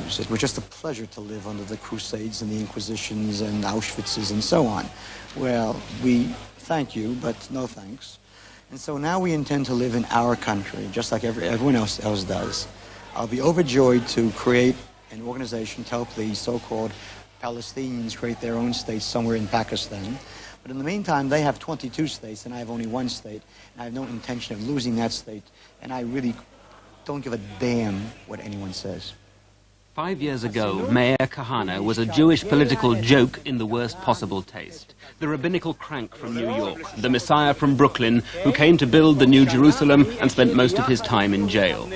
Jews. It was just a pleasure to live under the Crusades and the Inquisitions and Auschwitzes and so on. Well, we thank you, but no thanks. And so now we intend to live in our country, just like everyone else does. I'll be overjoyed to create an organization to help the so-called Palestinians create their own state somewhere in Pakistan. But in the meantime, they have 22 states, and I have only one state. And I have no intention of losing that state. And I really don't give a damn what anyone says. 5 years ago, Mayor Kehana was a Jewish political joke in the worst possible taste. The rabbinical crank from New York, the Messiah from Brooklyn, who came to build the New Jerusalem and spent most of his time in jail.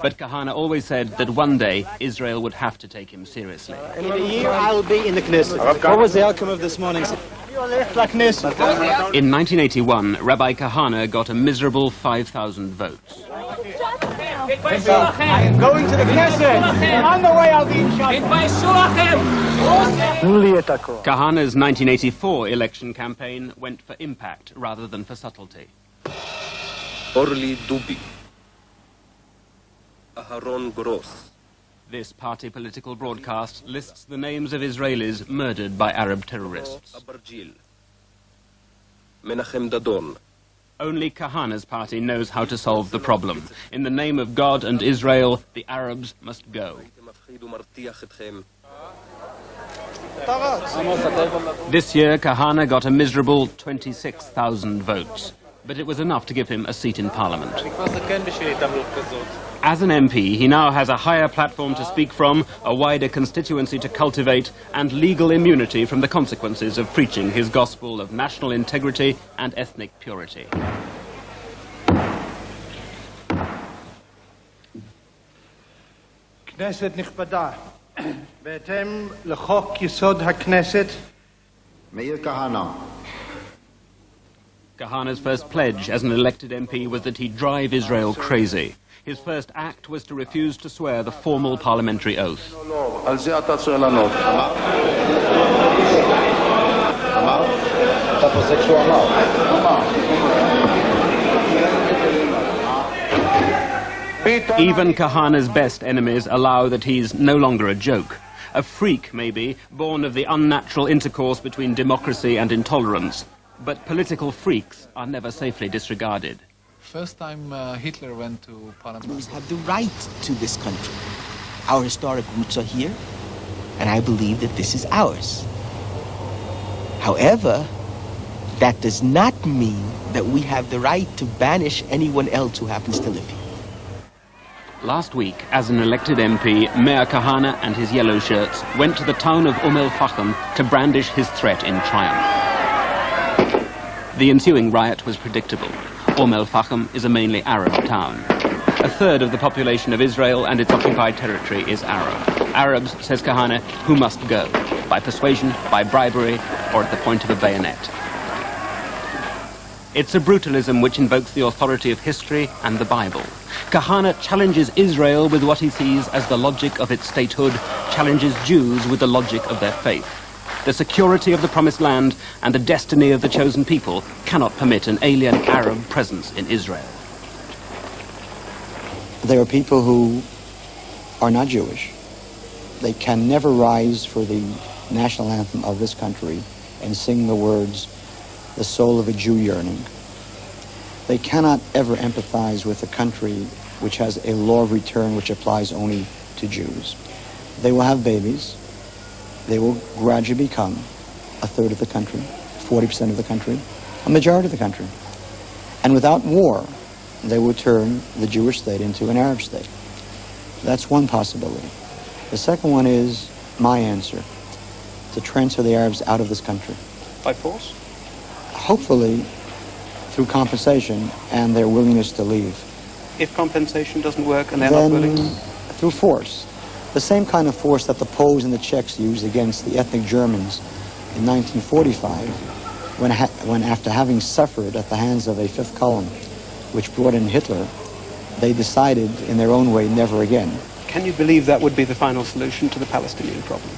But Kehana always said that one day Israel would have to take him seriously. In a year I'll be in the Knesset. What was the outcome of this morning's? In 1981, Rabbi Kehana got a miserable 5,000 votes. I am going to the Knesset. On the way I'll be in shot. Kehana's 1984 election campaign went for impact rather than for subtlety. Orly Dubi. Aharon Gross. This party political broadcast lists the names of Israelis murdered by Arab terrorists. Abarjil. Menachem Dadon. Only Kehana's party knows how to solve the problem. In the name of God and Israel, the Arabs must go. This year, Kehana got a miserable 26,000 votes, but it was enough to give him a seat in parliament. As an MP, he now has a higher platform to speak from, a wider constituency to cultivate, and legal immunity from the consequences of preaching his gospel of national integrity and ethnic purity. כנסת נכבדה, בהתאם לחוק יסוד הכנסת, מאיר כהנא. Kehana's first pledge as an elected MP was that he'd drive Israel crazy. His first act was to refuse to swear the formal parliamentary oath. Even Kehana's best enemies allow that he's no longer a joke. A freak, maybe, born of the unnatural intercourse between democracy and intolerance. But political freaks are never safely disregarded. First time Hitler went to Parliament. We have the right to this country. Our historic roots are here, and I believe that this is ours. However, that does not mean that we have the right to banish anyone else who happens to live here. Last week, as an elected MP, Mayor Kehana and his yellow shirts went to the town of Fachem to brandish his threat in triumph. The ensuing riot was predictable. Fachem is a mainly Arab town. A third of the population of Israel and its occupied territory is Arab. Arabs, says Kehana, who must go, by persuasion, by bribery, or at the point of a bayonet. It's a brutalism which invokes the authority of history and the Bible. Kehana challenges Israel with what he sees as the logic of its statehood, challenges Jews with the logic of their faith. The security of the Promised Land and the destiny of the chosen people cannot permit an alien Arab presence in Israel. There are people who are not Jewish. They can never rise for the national anthem of this country and sing the words, "The soul of a Jew yearning." They cannot ever empathize with a country which has a law of return which applies only to Jews. They will have babies. They will gradually become a third of the country, 40% of the country, a majority of the country. And without war, they will turn the Jewish state into an Arab state. That's one possibility. The second one is my answer, to transfer the Arabs out of this country. By force? Hopefully through compensation and their willingness to leave. If compensation doesn't work and they're not willing? Through force. The same kind of force that the Poles and the Czechs used against the ethnic Germans in 1945, when after having suffered at the hands of a fifth column, which brought in Hitler, they decided in their own way never again. Can you believe that would be the final solution to the Palestinian problem?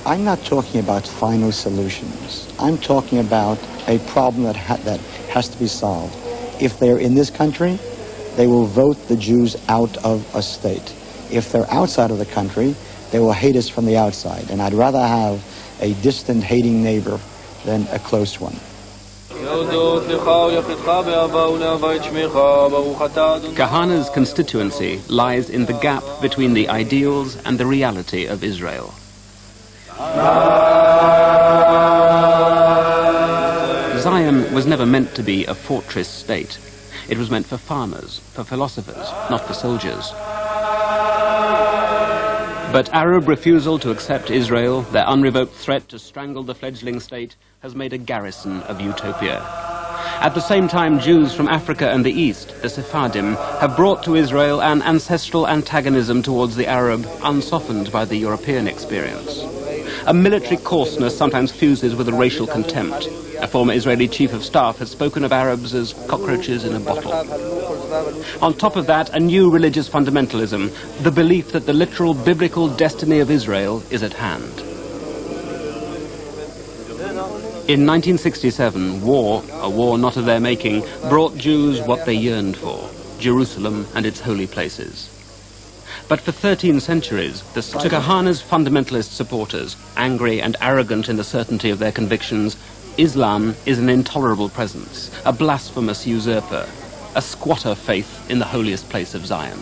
I'm not talking about final solutions. I'm talking about a problem that has to be solved. If they're in this country, they will vote the Jews out of a state. if they're outside of the country, they will hate us from the outside. And I'd rather have a distant hating neighbor than a close one. Kehana's constituency lies in the gap between the ideals and the reality of Israel. Zion was never meant to be a fortress state. It was meant for farmers, for philosophers, not for soldiers. But Arab refusal to accept Israel, their unrevoked threat to strangle the fledgling state, has made a garrison of utopia. At the same time, Jews from Africa and the East, the Sephardim, have brought to Israel an ancestral antagonism towards the Arab, unsoftened by the European experience. A military coarseness sometimes fuses with a racial contempt. A former Israeli chief of staff has spoken of Arabs as cockroaches in a bottle. On top of that, a new religious fundamentalism, the belief that the literal biblical destiny of Israel is at hand. In 1967, war, a war not of their making, brought Jews what they yearned for, Jerusalem and its holy places. But for 13 centuries, to Kehana's fundamentalist supporters, angry and arrogant in the certainty of their convictions, Islam is an intolerable presence, a blasphemous usurper, a squatter faith in the holiest place of Zion.